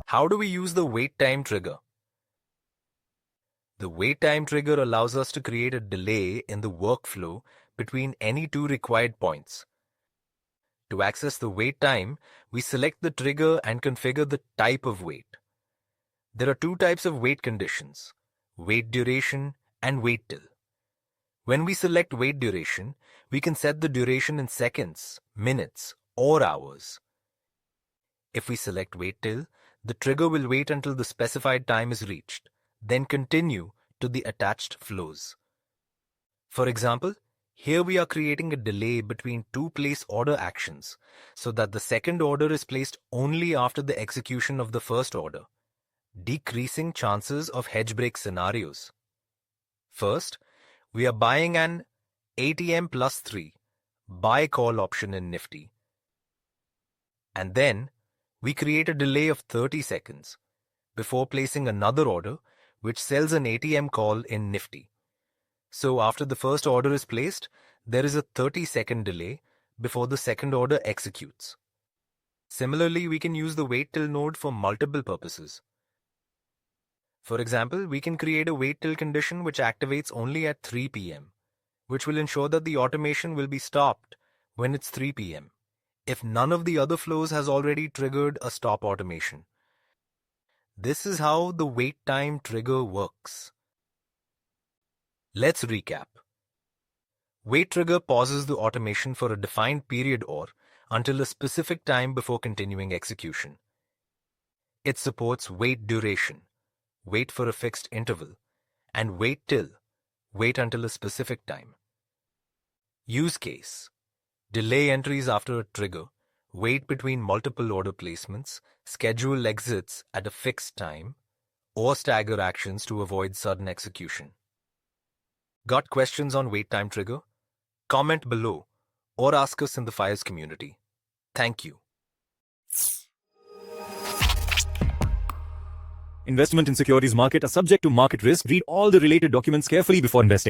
How do we use the wait time trigger? The wait time trigger allows us to create a delay in the workflow between any two required points. To access the wait time, we select the trigger and configure the type of wait. There are two types of wait conditions: wait duration and wait till. When we select wait duration, we can set the duration in seconds, minutes, or hours. If we select wait till, the trigger will wait until the specified time is reached, then continue to the attached flows. For example, here we are creating a delay between two place order actions so that the second order is placed only after the execution of the first order, decreasing chances of hedge break scenarios. First, we are buying an ATM plus 3 buy call option in Nifty. And then we create a delay of 30 seconds before placing another order which sells an ATM call in Nifty. So after the first order is placed, there is a 30-second delay before the second order executes. Similarly, we can use the wait till node for multiple purposes. For example, we can create a wait till condition which activates only at 3 p.m., which will ensure that the automation will be stopped when it's 3 p.m. if none of the other flows has already triggered a stop automation. This is how the wait time trigger works. Let's recap. Wait trigger pauses the automation for a defined period or until a specific time before continuing execution. It supports wait duration, wait for a fixed interval, and wait till, wait until a specific time. Use case: delay entries after a trigger, wait between multiple order placements, schedule exits at a fixed time, or stagger actions to avoid sudden execution. Got questions on wait time trigger? Comment below or ask us in the FYERS community. Thank you. Investment in securities market are subject to market risk. Read all the related documents carefully before investing.